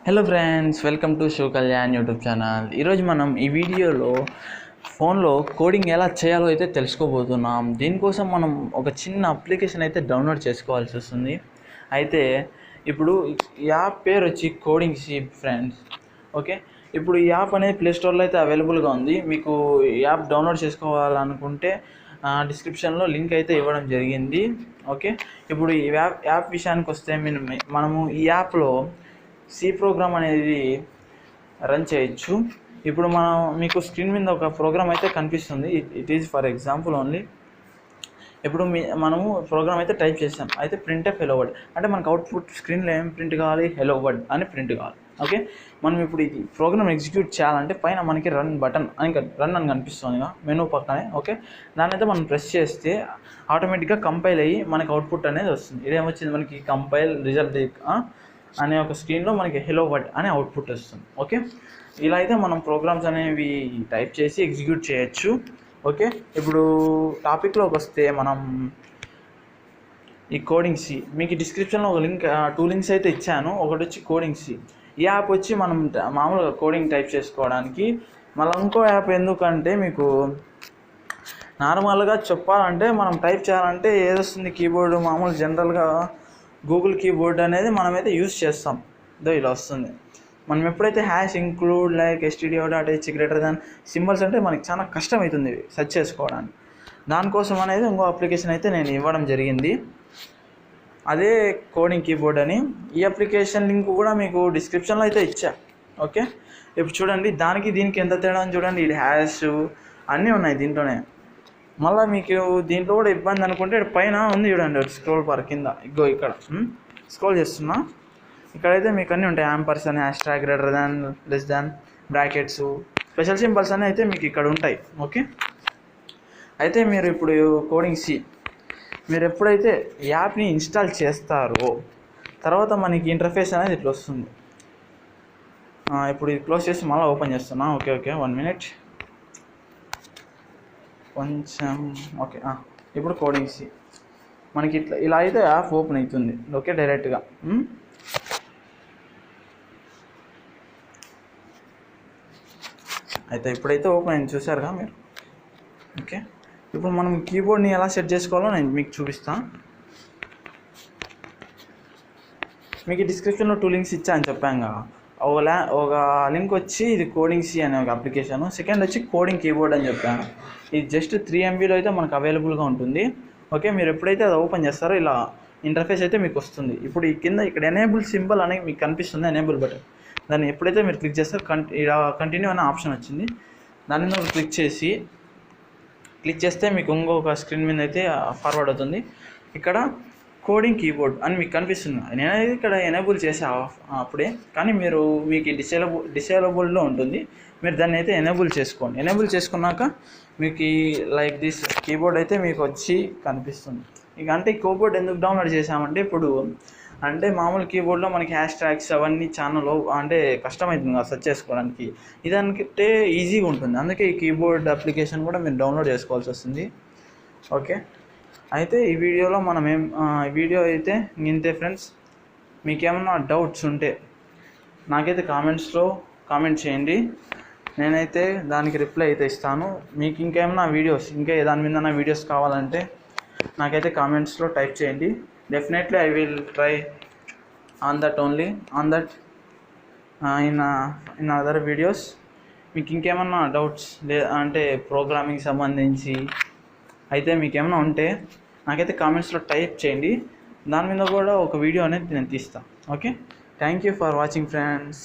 Hello friends, welcome to Shiva Kalyan YouTube channel. ఈరోజు మనం ఈ వీడియోలో ఫోన్లో కోడింగ్ ఎలా చేయాలో అయితే తెలుసుకోబోతున్నాం. దీనికోసం మనం ఒక చిన్న అప్లికేషన్ అయితే డౌన్లోడ్ చేసుకోవాల్సి వస్తుంది. అయితే ఇప్పుడు యాప్ పేరు వచ్చి కోడింగ్ సి ఫ్రెండ్స్. ఓకే, ఇప్పుడు ఈ యాప్ అనేది ప్లేస్టోర్లో అయితే అవైలబుల్గా ఉంది. మీకు యాప్ డౌన్లోడ్ చేసుకోవాలనుకుంటే డిస్క్రిప్షన్లో లింక్ అయితే ఇవ్వడం జరిగింది. ఓకే, ఇప్పుడు ఈ యాప్ విషయానికి వస్తే మనము ఈ యాప్లో సి ప్రోగ్రామ్ అనేది రన్ చేయొచ్చు. ఇప్పుడు మీకు స్క్రీన్ మీద ఒక ప్రోగ్రామ్ అయితే కనిపిస్తుంది. It is for example only. ఇప్పుడు మనము ప్రోగ్రామ్ అయితే టైప్ చేసాం. అయితే ప్రింట్ హెలో వర్డ్ అంటే మనకు అవుట్పుట్ స్క్రీన్లో ఏం ప్రింట్ కావాలి? హెలో వర్డ్ అని ప్రింట్ కావాలి. ఓకే, మనం ఇప్పుడు ఇది ప్రోగ్రామ్ ఎగ్జిక్యూట్ చేయాలంటే పైన మనకి రన్ బటన్ రన్ అని కనిపిస్తుంది మెనూ పక్కనే. ఓకే, దాని అయితే మనం ప్రెస్ చేస్తే ఆటోమేటిక్గా కంపైల్ అయ్యి మనకి అవుట్పుట్ అనేది వస్తుంది. ఇదేమొచ్చింది మనకి కంపైల్ రిజల్ట్ అనే ఒక స్క్రీన్లో మనకి హెలో వర్డ్ అనే అవుట్పుట్ వస్తుంది. ఓకే, ఇలా అయితే మనం ప్రోగ్రామ్స్ అనేవి టైప్ చేసి ఎగ్జిక్యూట్ చేయొచ్చు. ఓకే, ఇప్పుడు టాపిక్లోకి వస్తే మనం ఈ కోడింగ్ సి, మీకు డిస్క్రిప్షన్లో ఒక లింక్ 2 లింక్స్ అయితే ఇచ్చాను. ఒకటి వచ్చి కోడింగ్ సి. ఈ యాప్ వచ్చి మనం మామూలుగా కోడింగ్ టైప్ చేసుకోవడానికి. మళ్ళీ ఇంకో యాప్ ఎందుకంటే మీకు నార్మల్గా చెప్పాలంటే మనం టైప్ చేయాలంటే ఏదొస్తుంది కీబోర్డు మామూలు జనరల్గా గూగుల్ కీబోర్డ్ అనేది మనమైతే యూజ్ చేస్తాం. ఇలా వస్తుంది. మనం ఎప్పుడైతే #include like stdio.h greater than symbols అంటే మనకి చాలా కష్టం అవుతుంది సెర్చ్ చేసుకోవడానికి. దానికోసం అనేది ఇంకో అప్లికేషన్ అయితే నేను ఇవ్వడం జరిగింది, అదే కోడింగ్ కీబోర్డ్ అని. ఈ అప్లికేషన్ లింక్ కూడా మీకు డిస్క్రిప్షన్లో అయితే ఇచ్చా. ఓకే, ఇప్పుడు చూడండి దానికి దీనికి ఎంత తేడా అని చూడండి. ఇది హ్యాష్ అన్నీ ఉన్నాయి దీంట్లోనే. మళ్ళీ మీకు దీంట్లో కూడా ఇబ్బంది అనుకుంటే పైన ఉంది చూడండి స్క్రోల్ బార్ కింద. ఇక్కడ స్క్రోల్ చేస్తున్నా, ఇక్కడైతే మీకు అన్నీ ఉంటాయి. యాంపర్సన్, hashtag, greater than, less than, brackets, special symbols అన్నీ అయితే మీకు ఇక్కడ ఉంటాయి. ఓకే, అయితే మీరు ఇప్పుడు కోడింగ్ సి మీరు ఎప్పుడైతే యాప్ని ఇన్స్టాల్ చేస్తారో తర్వాత మనకి ఇంటర్ఫేస్ అనేది ఇట్లా వస్తుంది. ఇప్పుడు ఇది క్లోజ్ చేసి మళ్ళీ ఓపెన్ చేస్తున్నా. ఓకే 1 మినిట్ కొంచెం. ఓకే, ఇప్పుడు కోడింగ్ సి మనకి ఇలా అయితే యాప్ ఓపెన్ అవుతుంది. ఓకే, డైరెక్ట్గా అయితే ఇప్పుడైతే ఓపెన్ అయింది, చూసారుగా మీరు. ఓకే, ఇప్పుడు మనం కీబోర్డ్ని ఎలా సెట్ చేసుకోవాలో నేను మీకు చూపిస్తాను. మీకు డిస్క్రిప్షన్లో 2 లింక్స్ ఇచ్చాను చెప్పాను కదా. ఒక లింక్ వచ్చి ఇది కోడింగ్ సి అనే ఒక అప్లికేషన్, సెకండ్ వచ్చి కోడింగ్ కీబోర్డ్ అని చెప్పాను. ఇది జస్ట్ 3 MBలో అయితే మనకు అవైలబుల్గా ఉంటుంది. ఓకే, మీరు ఎప్పుడైతే అది ఓపెన్ చేస్తారో ఇలా ఇంటర్ఫేస్ అయితే మీకు వస్తుంది. ఇప్పుడు ఈ కింద ఇక్కడ ఎనేబుల్ సింబల్ అనేది మీకు కనిపిస్తుంది, ఎనేబుల్ బటన్. దాన్ని ఎప్పుడైతే మీరు క్లిక్ చేస్తారో ఇలా కంటిన్యూ అనే ఆప్షన్ వచ్చింది. దాని మీద క్లిక్ చేస్తే మీకు ఇంకొక స్క్రీన్ మీద అయితే ఫార్వర్డ్ అవుతుంది. ఇక్కడ కోడింగ్ కీబోర్డ్ అని మీకు కనిపిస్తుంది. నేనైతే ఇక్కడ ఎనేబుల్ చేసా అప్పుడే, కానీ మీకు డిసేబుల్లో ఉంటుంది. మీరు దాన్ని అయితే ఎనేబుల్ చేసుకోండి. ఎనేబుల్ చేసుకున్నాక మీకు లైక్ దిస్ కీబోర్డ్ అయితే మీకు వచ్చి కనిపిస్తుంది. ఇక అంటే ఈ కీబోర్డ్ ఎందుకు డౌన్లోడ్ చేసామంటే ఇప్పుడు అంటే మామూలు కీబోర్డ్లో మనకి హ్యాష్ట్యాగ్స్ అవన్నీ ఛానల్ అంటే కష్టమవుతుంది కదా సెర్చ్ చేసుకోవడానికి. ఇదానికంటే ఈజీగా ఉంటుంది, అందుకే ఈ కీబోర్డ్ అప్లికేషన్ కూడా మీరు డౌన్లోడ్ చేసుకోవాల్సి వస్తుంది. ఓకే, అయితే ఈ వీడియోలో ఈ వీడియో అయితే ఇంతే ఫ్రెండ్స్. మీకేమన్నా డౌట్స్ ఉంటే నాకైతే కామెంట్స్లో కామెంట్ చేయండి, నేనైతే దానికి రిప్లై అయితే ఇస్తాను. మీకు ఇంకేమన్నా దాని మీద వీడియోస్ కావాలంటే నాకైతే కామెంట్స్లో టైప్ చేయండి. Definitely I will try on that in other videos. మీకు ఇంకేమన్నా డౌట్స్ అంటే ప్రోగ్రామింగ్ సంబంధించి అయితే మీకు ఏమైనా ఉంటే నాకైతే కామెంట్స్లో టైప్ చేయండి. దాని మీద కూడా ఒక వీడియో అనేది నేను తీస్తాను. Okay, thank you for watching friends.